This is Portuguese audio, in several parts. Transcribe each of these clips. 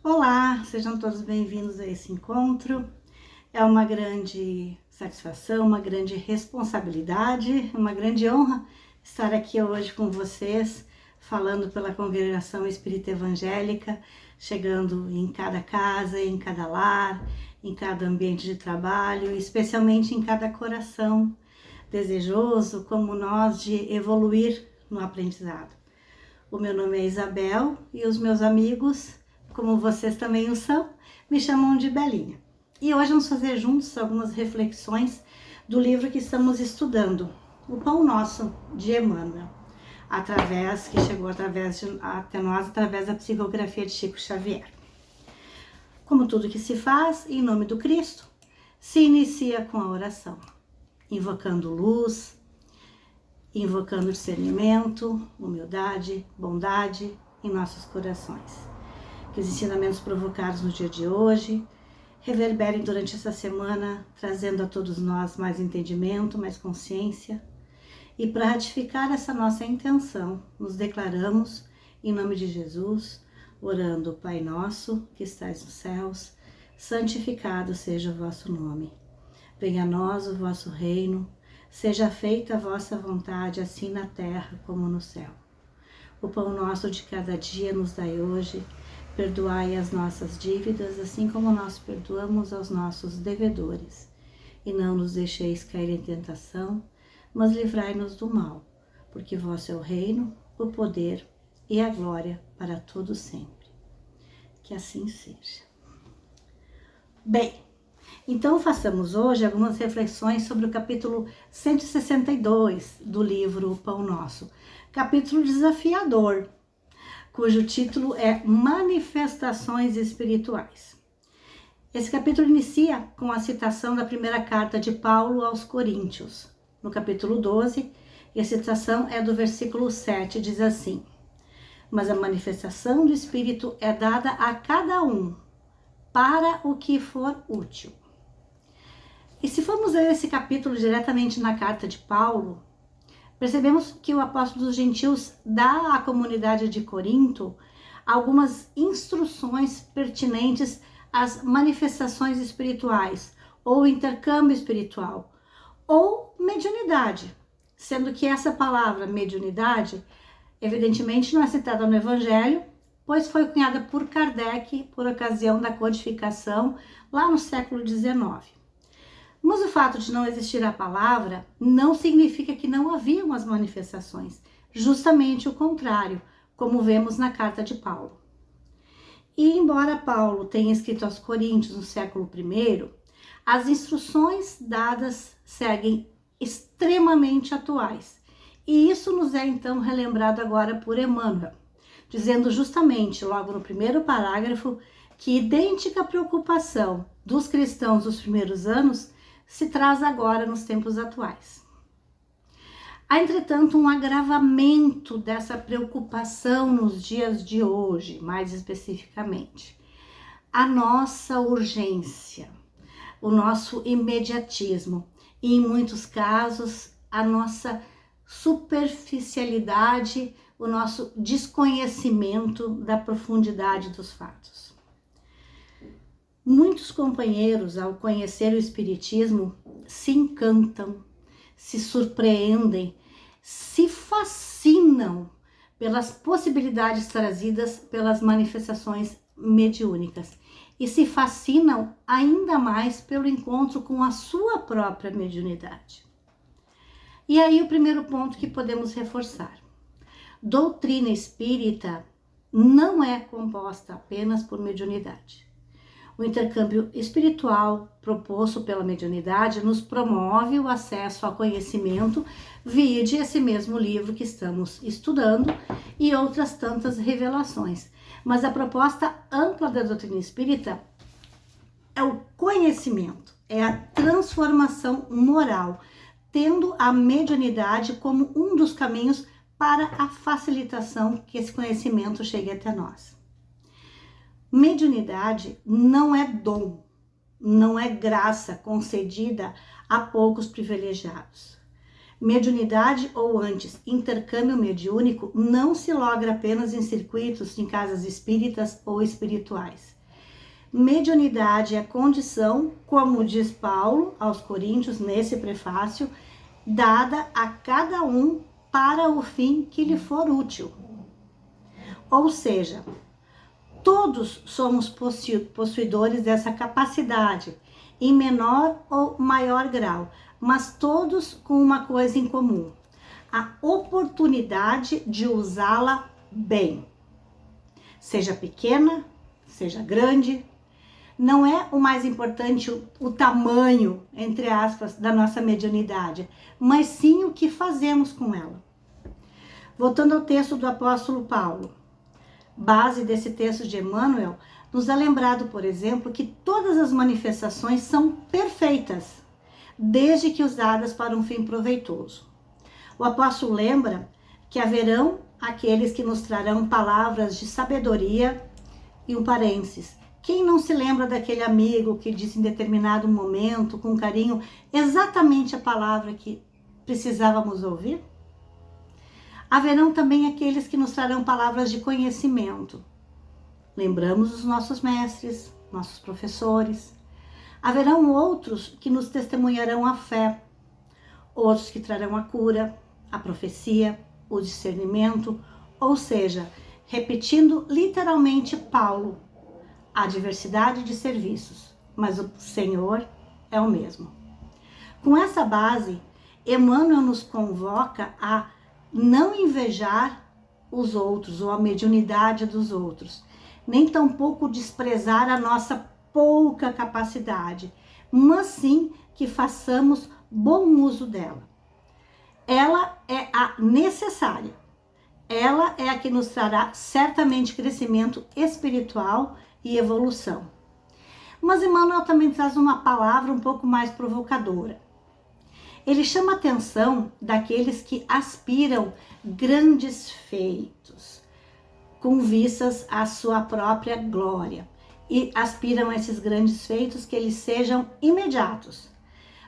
Olá, sejam todos bem-vindos a esse encontro. É uma grande satisfação, uma grande responsabilidade, uma grande honra estar aqui hoje com vocês, falando pela Congregação Espírita Evangélica, chegando em cada casa, em cada lar, em cada ambiente de trabalho, especialmente em cada coração desejoso, como nós, de evoluir no aprendizado. O meu nome é Isabel e os meus amigos, como vocês também o são, me chamam de Belinha. E hoje vamos fazer juntos algumas reflexões do livro que estamos estudando, O Pão Nosso, de Emmanuel, que chegou até nós através da psicografia de Chico Xavier. Como tudo que se faz, em nome do Cristo, se inicia com a oração, invocando luz, invocando discernimento, humildade, bondade em nossos corações. Que os ensinamentos provocados no dia de hoje reverberem durante essa semana, trazendo a todos nós mais entendimento, mais consciência. E para ratificar essa nossa intenção, nos declaramos, em nome de Jesus, orando: Pai nosso, que estais nos céus, santificado seja o vosso nome. Venha a nós o vosso reino, seja feita a vossa vontade, assim na terra como no céu. O pão nosso de cada dia nos dai hoje. Perdoai as nossas dívidas, assim como nós perdoamos aos nossos devedores. E não nos deixeis cair em tentação, mas livrai-nos do mal, porque vosso é o reino, o poder e a glória para todo sempre. Que assim seja. Bem, então façamos hoje algumas reflexões sobre o capítulo 162 do livro O Pão Nosso. Capítulo desafiador, cujo título é Manifestações Espirituais. Esse capítulo inicia com a citação da primeira carta de Paulo aos Coríntios, no capítulo 12, e a citação é do versículo 7, diz assim: Mas a manifestação do Espírito é dada a cada um, para o que for útil. E se formos ler esse capítulo diretamente na carta de Paulo, percebemos que o apóstolo dos gentios dá à comunidade de Corinto algumas instruções pertinentes às manifestações espirituais, ou intercâmbio espiritual, ou mediunidade, sendo que essa palavra mediunidade, evidentemente, não é citada no Evangelho, pois foi cunhada por Kardec por ocasião da codificação lá no século XIX. Mas o fato de não existir a palavra não significa que não haviam as manifestações, justamente o contrário, como vemos na carta de Paulo. E embora Paulo tenha escrito aos Coríntios no século I, as instruções dadas seguem extremamente atuais. E isso nos é então relembrado agora por Emmanuel, dizendo justamente logo no primeiro parágrafo que idêntica preocupação dos cristãos dos primeiros anos se traz agora nos tempos atuais. Há, entretanto, um agravamento dessa preocupação nos dias de hoje, mais especificamente. A nossa urgência, o nosso imediatismo e, em muitos casos, a nossa superficialidade, o nosso desconhecimento da profundidade dos fatos. Muitos companheiros, ao conhecer o Espiritismo, se encantam, se surpreendem, se fascinam pelas possibilidades trazidas pelas manifestações mediúnicas e se fascinam ainda mais pelo encontro com a sua própria mediunidade. E aí o primeiro ponto que podemos reforçar: doutrina espírita não é composta apenas por mediunidade. O intercâmbio espiritual proposto pela mediunidade nos promove o acesso ao conhecimento, vide esse mesmo livro que estamos estudando e outras tantas revelações. Mas a proposta ampla da doutrina espírita é o conhecimento, é a transformação moral, tendo a mediunidade como um dos caminhos para a facilitação que esse conhecimento chegue até nós. Mediunidade não é dom, não é graça concedida a poucos privilegiados. Mediunidade, ou antes, intercâmbio mediúnico, não se logra apenas em circuitos em casas espíritas ou espirituais. Mediunidade é a condição, como diz Paulo aos Coríntios nesse prefácio, dada a cada um para o fim que lhe for útil. Ou seja, todos somos possuidores dessa capacidade, em menor ou maior grau, mas todos com uma coisa em comum: a oportunidade de usá-la bem. Seja pequena, seja grande, não é o mais importante o tamanho, entre aspas, da nossa mediunidade, mas sim o que fazemos com ela. Voltando ao texto do apóstolo Paulo, base desse texto de Emmanuel, nos é lembrado, por exemplo, que todas as manifestações são perfeitas, desde que usadas para um fim proveitoso. O apóstolo lembra que haverão aqueles que nos trarão palavras de sabedoria e um parênteses. Quem não se lembra daquele amigo que disse em determinado momento, com carinho, exatamente a palavra que precisávamos ouvir? Haverão também aqueles que nos trarão palavras de conhecimento. Lembramos os nossos mestres, nossos professores. Haverão outros que nos testemunharão a fé, outros que trarão a cura, a profecia, o discernimento, ou seja, repetindo literalmente Paulo, a diversidade de serviços, mas o Senhor é o mesmo. Com essa base, Emmanuel nos convoca a não invejar os outros ou a mediunidade dos outros, nem tampouco desprezar a nossa pouca capacidade, mas sim que façamos bom uso dela. Ela é a necessária. Ela é a que nos trará certamente crescimento espiritual e evolução. Mas Emmanuel também traz uma palavra um pouco mais provocadora. Ele chama a atenção daqueles que aspiram grandes feitos, com vistas à sua própria glória, e aspiram a esses grandes feitos que eles sejam imediatos,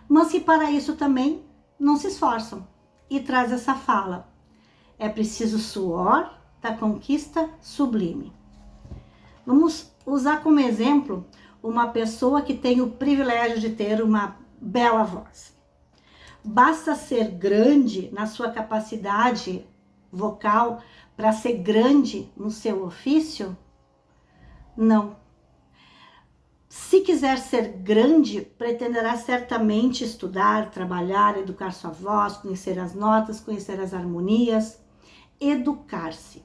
mas que para isso também não se esforçam, e traz essa fala: é preciso suor da conquista sublime. Vamos usar como exemplo uma pessoa que tem o privilégio de ter uma bela voz. Basta ser grande na sua capacidade vocal para ser grande no seu ofício? Não. Se quiser ser grande, pretenderá certamente estudar, trabalhar, educar sua voz, conhecer as notas, conhecer as harmonias, educar-se.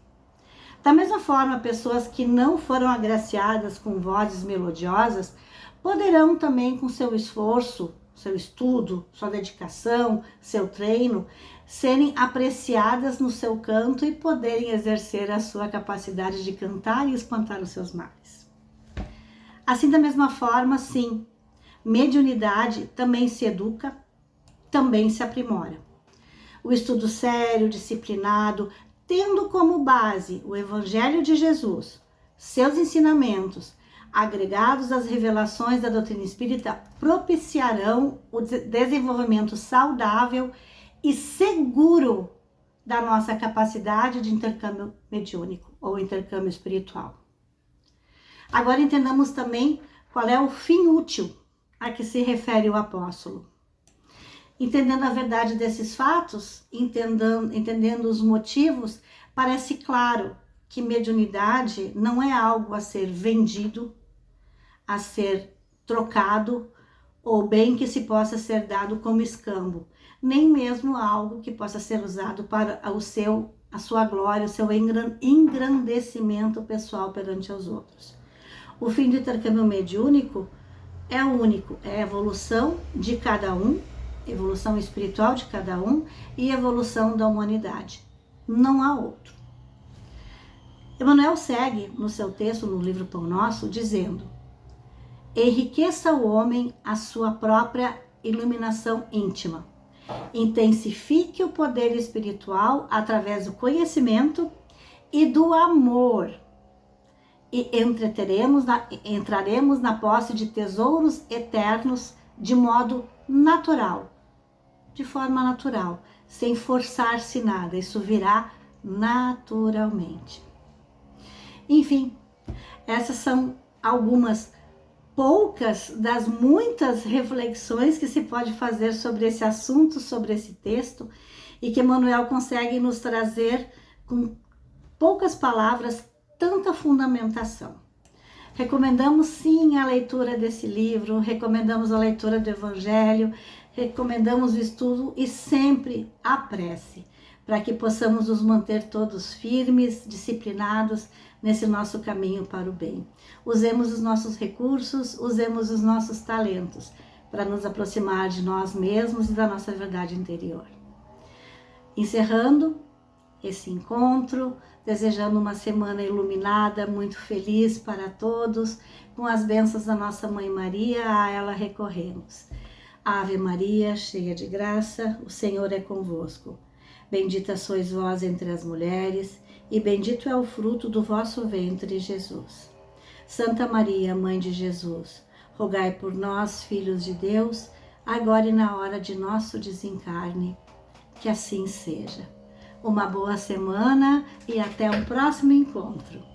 Da mesma forma, pessoas que não foram agraciadas com vozes melodiosas poderão também, com seu esforço, seu estudo, sua dedicação, seu treino, serem apreciadas no seu canto e poderem exercer a sua capacidade de cantar e espantar os seus males. Assim, da mesma forma, sim, mediunidade também se educa, também se aprimora. O estudo sério, disciplinado, tendo como base o Evangelho de Jesus, seus ensinamentos, agregados às revelações da doutrina espírita, propiciarão o desenvolvimento saudável e seguro da nossa capacidade de intercâmbio mediúnico ou intercâmbio espiritual. Agora entendamos também qual é o fim útil a que se refere o apóstolo. Entendendo a verdade desses fatos, entendendo os motivos, parece claro que mediunidade não é algo a ser vendido, a ser trocado, ou bem que se possa ser dado como escambo, nem mesmo algo que possa ser usado para a sua glória, o seu engrandecimento pessoal perante os outros. O fim do intercâmbio mediúnico é único, é a evolução de cada um, evolução espiritual de cada um e evolução da humanidade. Não há outro. Emmanuel segue no seu texto, no livro Pão Nosso, dizendo: enriqueça o homem a sua própria iluminação íntima. Intensifique o poder espiritual através do conhecimento e do amor. E entraremos na posse de tesouros eternos de modo natural, de forma natural, sem forçar-se nada, isso virá naturalmente. Enfim, essas são algumas poucas das muitas reflexões que se pode fazer sobre esse assunto, sobre esse texto, e que Emmanuel consegue nos trazer com poucas palavras tanta fundamentação. Recomendamos sim a leitura desse livro, recomendamos a leitura do Evangelho, recomendamos o estudo e sempre a prece, para que possamos nos manter todos firmes, disciplinados nesse nosso caminho para o bem. Usemos os nossos recursos, usemos os nossos talentos para nos aproximar de nós mesmos e da nossa verdade interior. Encerrando esse encontro, desejando uma semana iluminada, muito feliz para todos, com as bênçãos da nossa Mãe Maria, a ela recorremos. Ave Maria, cheia de graça, o Senhor é convosco. Bendita sois vós entre as mulheres, e bendito é o fruto do vosso ventre, Jesus. Santa Maria, Mãe de Jesus, rogai por nós, filhos de Deus, agora e na hora de nosso desencarne. Que assim seja. Uma boa semana e até um próximo encontro.